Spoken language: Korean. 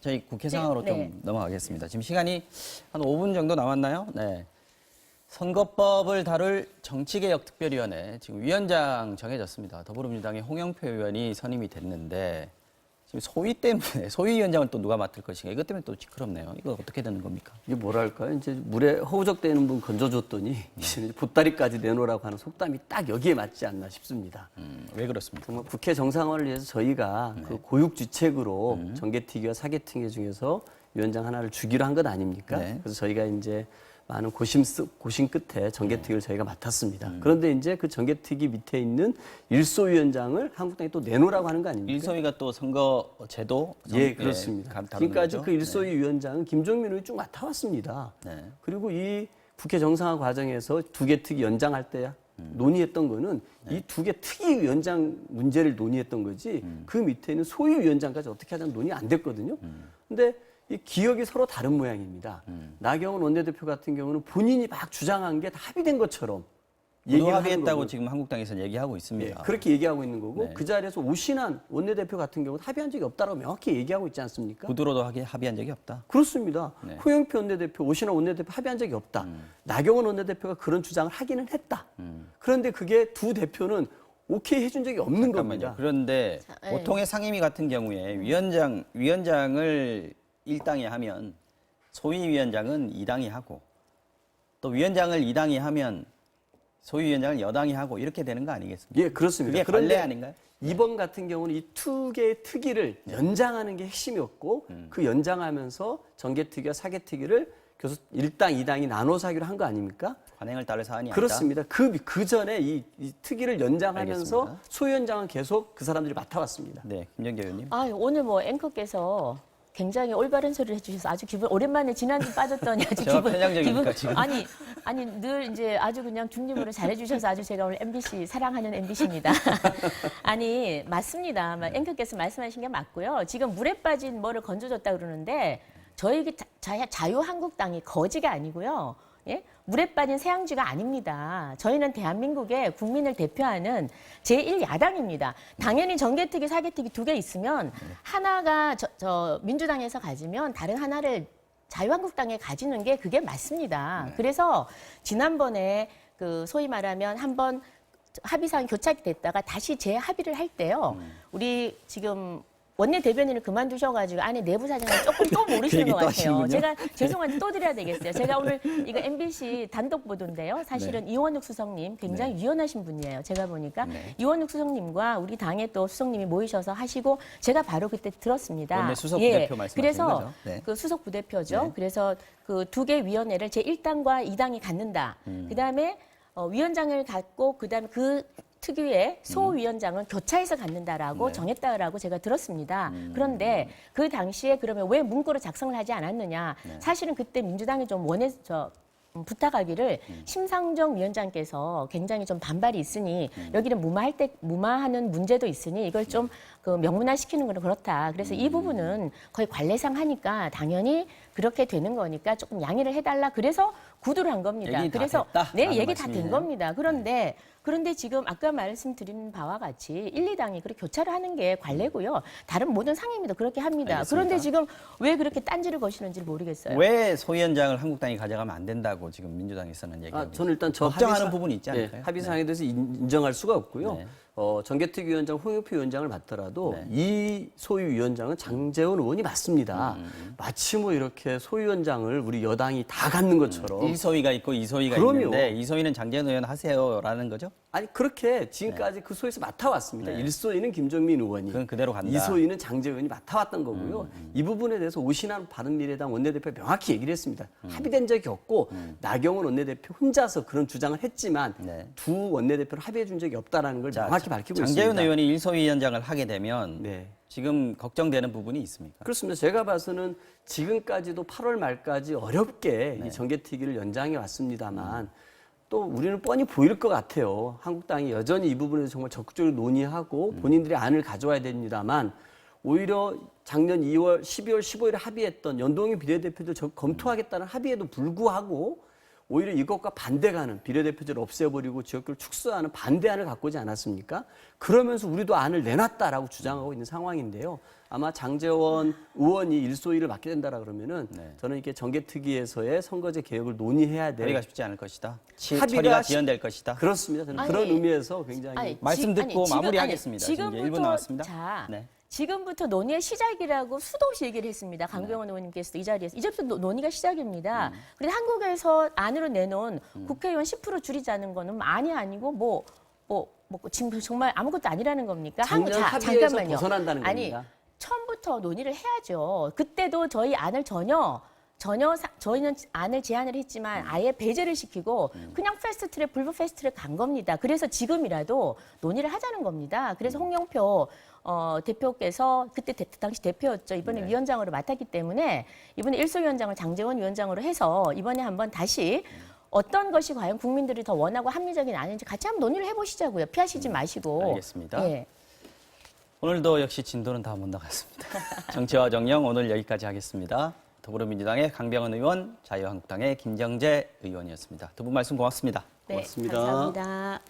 저희 국회 상황으로 네. 좀 넘어가겠습니다. 지금 시간이 한 5분 정도 남았나요? 네. 선거법을 다룰 정치개혁특별위원회 지금 위원장 정해졌습니다. 더불어민주당의 홍영표 의원이 선임이 됐는데 지금 소위 때문에 소위위원장을 또 누가 맡을 것인가 이것 때문에 또 시끄럽네요. 이거 어떻게 되는 겁니까? 이게 뭐랄까요? 이제 물에 허우적대는 분 건져줬더니 이제 보따리까지 내놓으라고 하는 속담이 딱 여기에 맞지 않나 싶습니다. 왜 그렇습니까? 정말 국회 정상화를 위해서 저희가 그 고육지책으로 정개특위와 사개특위 중에서 위원장 하나를 주기로 한 것 아닙니까? 네. 그래서 저희가 이제 많은 고심 끝에 정개특위를 저희가 맡았습니다. 그런데 이제 그 정개특위 밑에 있는 일소위원장을 한국당이 또 내놓으라고 하는 거 아닙니까? 일소위가 또 선거 제도? 예, 그렇습니다. 다른 지금까지 거죠? 그 일소위 위원장은 김종민 의원이 쭉 맡아왔습니다. 네. 그리고 이 국회 정상화 과정에서 두 개 특위 연장할 때 논의했던 거는 이 두 개 특위 위원장 문제를 논의했던 거지 그 밑에 있는 소위 위원장까지 어떻게 하자는 논의 안 됐거든요. 근데 이 기억이 서로 다른 모양입니다. 나경원 원내대표 같은 경우는 본인이 막 주장한 게 다 합의된 것처럼 모두 얘기를 합의했다고 하는 거고. 지금 한국당에서는 얘기하고 있습니다. 예, 그렇게 얘기하고 있는 거고 네. 그 자리에서 오신환 원내대표 같은 경우는 합의한 적이 없다고 명확히 얘기하고 있지 않습니까? 구두로도 합의한 적이 없다. 그렇습니다. 네. 홍영표 원내대표, 오신환 원내대표 합의한 적이 없다. 나경원 원내대표가 그런 주장을 하기는 했다. 그런데 그게 두 대표는 오케이 해준 적이 없는 겁니다. 그런데 네. 보통의 상임위 같은 경우에 위원장을 1당이 하면 소위위원장은 2당이 하고 또 위원장을 2당이 하면 소위위원장을 여당이 하고 이렇게 되는 거 아니겠습니까? 예, 그렇습니다. 그게 관례 아닌가요? 이번 같은 경우는 이 두 개의 특위를 연장하는 게 핵심이었고 그 연장하면서 정개특위와 사개특위를 교수 1당, 2당이 나눠서 하기로 한 거 아닙니까? 관행을 따를 사안이 그렇습니다. 그 전에 이 특위를 연장하면서 알겠습니다. 소위원장은 계속 그 사람들이 맡아왔습니다. 아니다. 네, 김정기 의원님. 아, 오늘 뭐 앵커께서 굉장히 올바른 소리를 해주셔서 아주 기분 오랜만에 지난주 빠졌더니 아주 제가 기분 편향적입니까, 지금? 아니 늘 이제 아주 그냥 중립으로 잘해주셔서 아주 제가 오늘 MBC 사랑하는 MBC입니다. 아니 맞습니다. 앵커께서 말씀하신 게 맞고요. 지금 물에 빠진 뭐를 건져줬다 그러는데 저희 자유한국당이 거지가 아니고요. 예? 물에 빠진 새양쥐가 아닙니다. 저희는 대한민국의 국민을 대표하는 제1야당입니다. 당연히 정개특위, 사개특위 두 개 있으면 하나가 민주당에서 가지면 다른 하나를 자유한국당에 가지는 게 그게 맞습니다. 그래서 지난번에 그 소위 말하면 한번 합의사항 교착이 됐다가 다시 재합의를 할 때요. 우리 지금 원내 대변인을 그만두셔가지고 안에 내부 사정을 조금 또 모르시는 그 얘기 것 또 같아요. 하시는군요. 제가 죄송한데 또 드려야 되겠어요. 제가 오늘 이거 MBC 단독 보도인데요. 사실은 이원욱 수석님 굉장히 유연하신 분이에요. 제가 보니까 이원욱 수석님과 우리 당의 또 수석님이 모이셔서 하시고 제가 바로 그때 들었습니다. 원내 수석 부대표 말씀하시는 그래서 거죠? 네. 그 수석 부대표죠. 네. 그래서 그 두 개 위원회를 제1당과 2당이 갖는다. 그다음에 위원장을 갖고 그다음에 그 특유의 소위원장은 교차해서 갖는다라고 네. 정했다라고 제가 들었습니다. 그런데 그 당시에 그러면 왜 문구를 작성을 하지 않았느냐? 사실은 그때 민주당이 좀 부탁하기를 심상정 위원장께서 굉장히 좀 반발이 있으니 여기는 무마하는 문제도 있으니 이걸 좀 그 명문화시키는 건 그렇다. 그래서 이 부분은 거의 관례상 하니까 당연히 그렇게 되는 거니까 조금 양해를 해달라. 그래서 구두를 한 겁니다. 얘기 다 그래서 됐다? 네, 라는 얘기 다 된 말씀이네요. 겁니다. 그런데 지금 아까 말씀드린 바와 같이 1, 2당이 그렇게 교차를 하는 게 관례고요. 다른 모든 상임위도 그렇게 합니다. 알겠습니다. 그런데 지금 왜 그렇게 딴지를 거시는지 모르겠어요. 왜 소위원장을 한국당이 가져가면 안 된다고 지금 민주당에서는 얘기합니다. 저는 일단 걱정하는 합의사- 부분이 있지 않을까요? 합의사항에 대해서 인정할 수가 없고요. 네. 정개특위 위원장, 홍영표 위원장을 맡더라도 네. 이 소위위원장은 장제원 의원이 맞습니다. 마치 뭐 이렇게 소위원장을 우리 여당이 다 갖는 것처럼 1소위가 있고 2소위가 그럼요. 있는데 2소위는 장재현 의원 하세요라는 거죠? 아니 그렇게 지금까지 그 소에서 맡아왔습니다. 네. 1소위는 김종민 의원이, 그건 그대로 간다. 2소위는 장제 의원이 맡아왔던 거고요. 이 부분에 대해서 오신환 바른미래당 원내대표가 명확히 얘기를 했습니다. 합의된 적이 없고 나경원 원내대표 혼자서 그런 주장을 했지만 네. 두 원내대표는 합의해 준 적이 없다라는 걸 명확히 밝히고 장재현 있습니다. 의원이 1소위원장을 하게 되면 네. 지금 걱정되는 부분이 있습니까? 그렇습니다. 제가 봐서는 지금까지도 8월 말까지 어렵게 이 정개특위를 연장해 왔습니다만 또 우리는 뻔히 보일 것 같아요. 한국당이 여전히 이 부분에서 정말 적극적으로 논의하고 본인들의 안을 가져와야 됩니다만 오히려 작년 2월, 12월, 15일에 합의했던 연동형 비례대표들 검토하겠다는 합의에도 불구하고 오히려 이것과 반대가는 비례대표제를 없애버리고 지역구를 축소하는 반대안을 갖고 오지 않았습니까? 그러면서 우리도 안을 내놨다라고 주장하고 있는 상황인데요. 아마 장제원 의원이 일소위를 맡게 된다라 그러면은 네. 저는 이게 정개특위에서의 선거제 개혁을 논의해야 될 처리가 쉽지 않을 것이다. 합의가 처리가 지연될 것이다. 그렇습니다. 저는 아니, 그런 의미에서 굉장히 아니, 말씀 듣고 지금- 마무리하겠습니다. 지금 이제 1분 남았습니다. 자, 네. 지금부터 논의의 시작이라고 수도 없이 얘기를 했습니다. 강병원 의원님께서도 이 자리에서 이제부터 논의가 시작입니다. 그런데 한국에서 안으로 내놓은 국회의원 10% 줄이자는 거는 안이 아니고 뭐 지금 정말 아무것도 아니라는 겁니까? 작년 합의에서 잠깐만요. 벗어난다는 아니, 겁니다. 처음부터 논의를 해야죠. 그때도 저희 안을 저희는 안을 제안을 했지만 아예 배제를 시키고 그냥 패스트트랙, 불법 패스트트랙 간 겁니다. 그래서 지금이라도 논의를 하자는 겁니다. 그래서 홍영표 대표께서 그때 당시 대표였죠. 이번에 네. 위원장으로 맡았기 때문에 이번에 일소위원장을 장제원 위원장으로 해서 이번에 한번 다시 어떤 것이 과연 국민들이 더 원하고 합리적인 안인지 같이 한번 논의를 해보시자고요. 피하시지 마시고. 알겠습니다. 예. 오늘도 역시 진도는 다 못 나갔습니다. 정치와 정령 오늘 여기까지 하겠습니다. 더불어민주당의 강병원 의원, 자유한국당의 김정재 의원이었습니다. 두 분 말씀 고맙습니다. 네, 고맙습니다. 감사합니다.